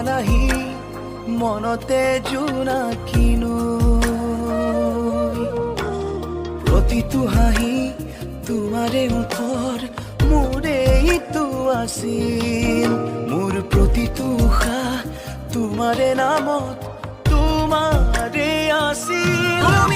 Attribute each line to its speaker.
Speaker 1: নাহি মনতে জোনাকিনো প্ৰতিটো হাঁহি তোমাৰে মুখৰ মোৰে ইটো আছিল মোৰ প্ৰতিটো উশাহ তোমাৰে নামত তোমাৰে আছিল